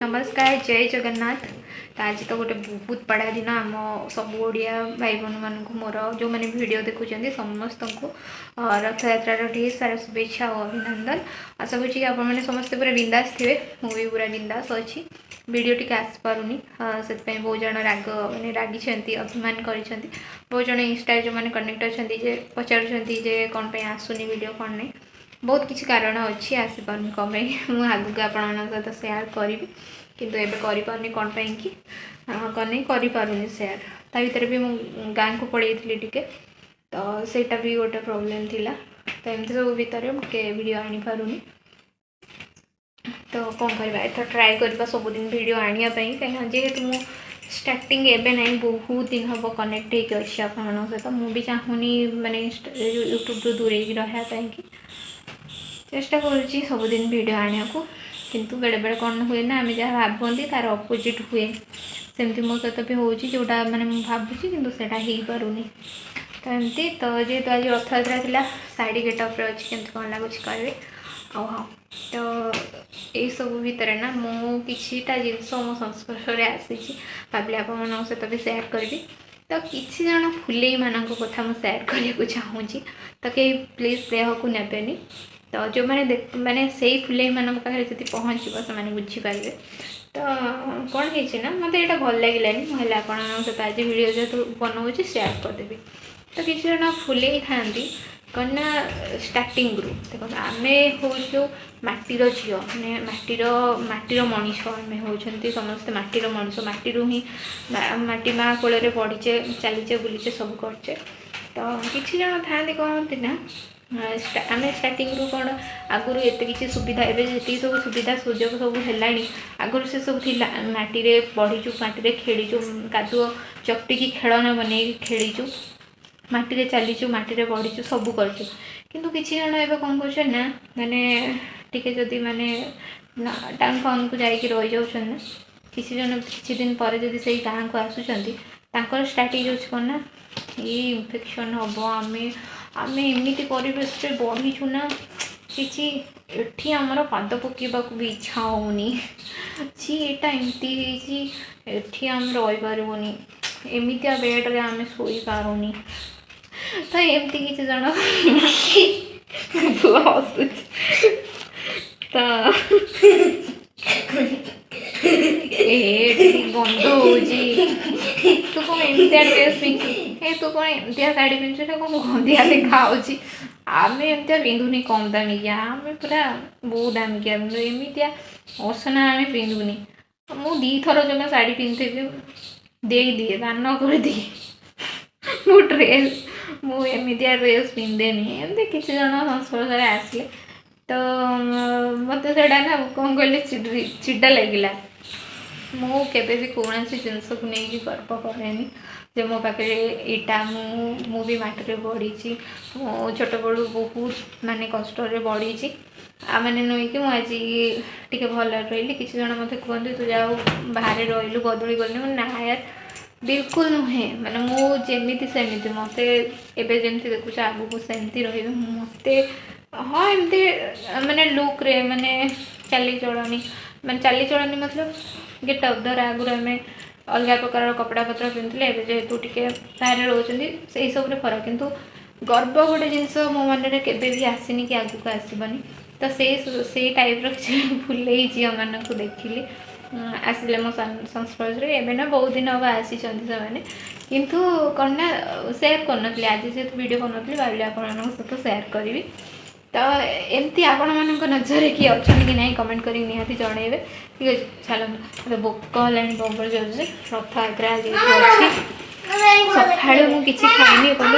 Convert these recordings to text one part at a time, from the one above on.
नमस्कार जय जगन्नाथ। तो आज तो गोटे बहुत बड़ा दिन आम सब ओडिया भाई बहन मानक मोर जो मैंने वीडियो देखुं समस्त को रथ यात्रा ढेर सारा शुभेच्छा और अभिनंदन। आशा करुँच कि आपने समस्ते पूरा बिंदास थे। मुझे पूरा बिंदास अच्छी वीडियो टी आसपारूनी से बहुत जन राग मैंने रागी अभिमान कर बहुत जन इंस्टा जो मैंने कनेक्ट अच्छा पचार कौन पे आसुनी वीडियो कौन नहीं बहुत किसी कारण अच्छी आसपार कम मुझे आगे आपण सहित सेयार करी किंतु एबे करि पारनी कौन कि कौन नहीं करि सेयार ता भीतर भी मु गाँ को पड़े टिके तो सेटा भी गोटे प्रोब्लेम थिला। तो एमती सब भितर वीडियो आनी पारुनी तो कौन करवा एथर ट्राए करवा सबुदिन वीडियो आनिया कहीं जेहेतु मु स्टार्टिंग एबे नहीं बहुत दिन हम कनेक्ट होकर अच्छी आपण सहित मुझे चाहूनी माने यूट्यूब रू दूरे रहा चेष्टा करुँची सबुदिन वीडियो आने को किंतु बेले बेले कौन हुए ना आम जहाँ भावती तार अपोजिट हुए सेमती मो सहित भी हो जोटा मैंने भावुची किंतु सेटा हो पारुनी। तो एमती तो जेहेतु आज रथ यात्रा थिला साड़ी गेटअप अच्छी केमती कौन लगुच कहे हाँ तो यही सब भितर ना मुझा जिनस मो संस्पर्श आसी भाविले आप सहित भी सेयार करी तो किसी जन फुले मान कथा मुझे सेयार करने को चाहूँगी तो कहीं प्लीज देह को नेबेनि तो जो मैंने मैंने से फुले मान पाखे जी पहुँचो से बुझीपारे तो कौन है मत यहाँ भल लगे मुझे आप सहित आज वीडियो जेहतु बनाऊँगी सेयार करदेवी। तो किसी जन फुले था कौन ना स्टार्टिंग रू देखो आम हूँ माटीर झील मैंने माटीर मनीष आम होती समस्ते माटीर मनीष माटी ही माटी माँ कोल बढ़ीचे चलीचे बुलीचे सब करचे। तो किसी जन था कहते ना आम स्टार्टिंग रू कौन आगुरी एत कि सुविधा एवं जी सब सुविधा सुजोग सब है आगुरी से सब थी माटी बढ़ीचु माटी खेलीचु कादुଅ चकटिकी खेलना बन खेलीचु माटी चलीचु माटी बढ़ीचु सब करचु किंतु किसी जन एवं कौन कर ना माने टिके जदि माने टाउन फाउन को जाकि रही जाऊँ ना किसी जन किसी दिन पर जब से गाँव को आसुँच स्टार्ट हो ना ये इन्फेक्शन हम आम एमती परिवेश बढ़ीचु ना कि एठी आमर पाद पकेबा भी इच्छा होनी सी एटा एमती एठी आम रही पारबनी एमतिया बेड्रे आम शोई पारुनी तो एमती किसी जन तो गंध हो तू कौन एमतिया ड्रेस पिंधु तू कौन एमतिया शाढ़ी पिंधु कौन गंधिया देखा आम एमतिया पिंधुनी कम दामिकिया आम पूरा बहुत दामिकिया पिंधु एमतिया असना आम पिंधुनी मु दी थर जमा शाढ़ी पिंधि दे दिए दान कर दिए मो ड्रेस मुझे ड्रेस पिंधेनी एमती किसी जन संस्पर्श आसले तो मत से ना कौन कहले चिड़ा लगिला मुझे भी कौन जिनस को लेकिन गर्व कैनि जे मो पाखे इटा भी माटी बढ़ी मो छोट बड़ू बहुत माने कष्ट बढ़ी मैंने नुई कि मुझे टी भल रही किसी जन मत कहते तू जाओ बाहर रही बदली गलु ना यार बिल्कुल नुहे मैंने मुझे सेमती मत एवं जमी देखुच आगू को सेमती रही मत हाँ एमती मैंने लुक रे मैंने चाली चलनी मैंने चाली चलनी मतलब गेटअप धर आगुरी आम अलग प्रकार कपड़ा पत्र पिंधुले जेहेतु टे बाहर रोच से सब फरक किंतु गर्व गोटे जिनस मो मन भी आसनी कि आगू को आसबनी तो से टाइप फुले झील मान को देखिली आसिले मो संस्पर्श एवं ना बहुत दिन हम आसी किंतु कौन ना सेयार कर आज से वीडियो कर भाविले आप सहित सेयार करी तो एमती आपण मान नजर किए अच्छा कि नहीं कमेंट कर निहाती जनइबे ठीक है। चलो मतलब भोक है बबर जोर रथ यात्रा अच्छी सका मुझे खाइनी कल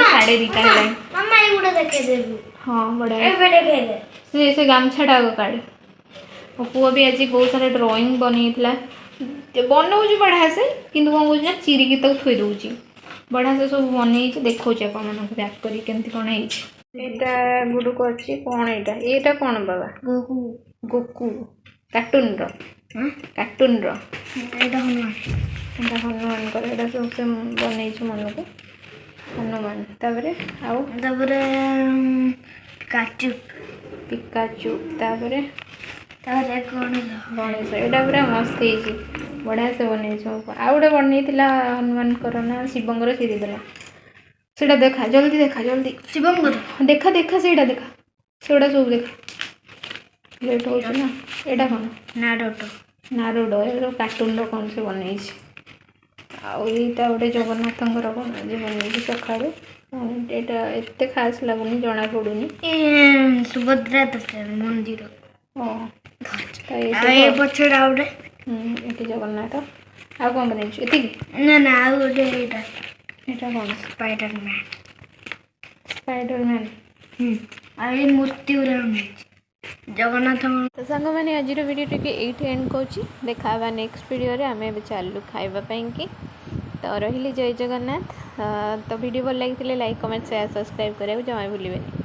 2:30 हाँ बढ़िया से गामछाटा काढ़ मो पुआ भी आज बहुत सारा ड्राइंग बनईला बनाऊँ बढ़िया से किंतु कौन कौन चिरिकी तक थोई दूची बढ़िया से सब बनई देखा आप बैक कर कौन है गुडू कर कौन यहाँ कौन बाबा गोकू कार्टून कार्टून हनुमान सब से बनई मन को हनुमान पिकाचू पिकाचू अरे कौन गणेश एटा पूरा मस्त ହେଇଛି ବଢ଼ିଆ ସେ ବନେଇଛୁ ଆଉ ଗୋଟେ ବନେଇଥିଲା ହनुମାନଙ୍କର ନା ଶିବଙ୍କର ସେ ଦେଇଦେଲା ସେଇଟା ଦେଖା ଜଲ୍ଦି ଦେଖା ଜଲ୍ଦି शिवम ଦେଖା ଦେଖା ସେଇଟା ଦେଖା ସେଗୁଡ଼ା ସବୁ ଦେଖା ଲେଟ୍ ହେଉଛି ନା ଏଇଟା କ'ଣ नारुतो ନାରୁଡ ଏ କାର୍ଟୁନର କ'ଣ ସେ ବନେଇଛି ଆଉ ଏଇଟା ଗୋଟେ ଜଗନ୍ନାଥଙ୍କର କ'ଣ ଆଜି ବନେଇଛି ସକାଳୁ ଏଇଟା ଏତେ ଖାସ୍ ଲାଗୁନି ଜଣାପଡ଼ୁନି सुभद्रा मंदिर ଏଇଠି पछड़ा गोटे ଏଠି ଜଗନ୍ନାଥ ଆଉ କ'ଣ ବନେଇଛୁ ଏତିକି ना ना आ गोटे एटा ଏଇଟା କ'ଣ स्पाइडरमैन ସ୍ପାଇଡରମ୍ୟାନ୍ आ ये मूर्ति गुरा जगन्नाथ तो साଙ୍ଗମାନେ ଆଜିର ଭିଡ଼ିଓ ଟିକେ ଏଇଠି ଏଣ୍ଡ କରୁଛି ଦେଖା ହେବା ନେକ୍ସଟ ଭିଡ଼ିଓରେ ଆମେ ଏବେ ଚାଲୁ ଖାଇବା ପାଇଁକି ତ ରହିଲି ଜୟ ଜଗନ୍ନାଥ ତ ଭିଡ଼ିଓ ଭଲ ଲାଗିଥିଲେ ଲାଇକ୍ କମେଣ୍ଟ ସେୟାର ସବସ୍କ୍ରାଇବ୍ କରିବାକୁ ଜମା ଭୁଲିବେନି।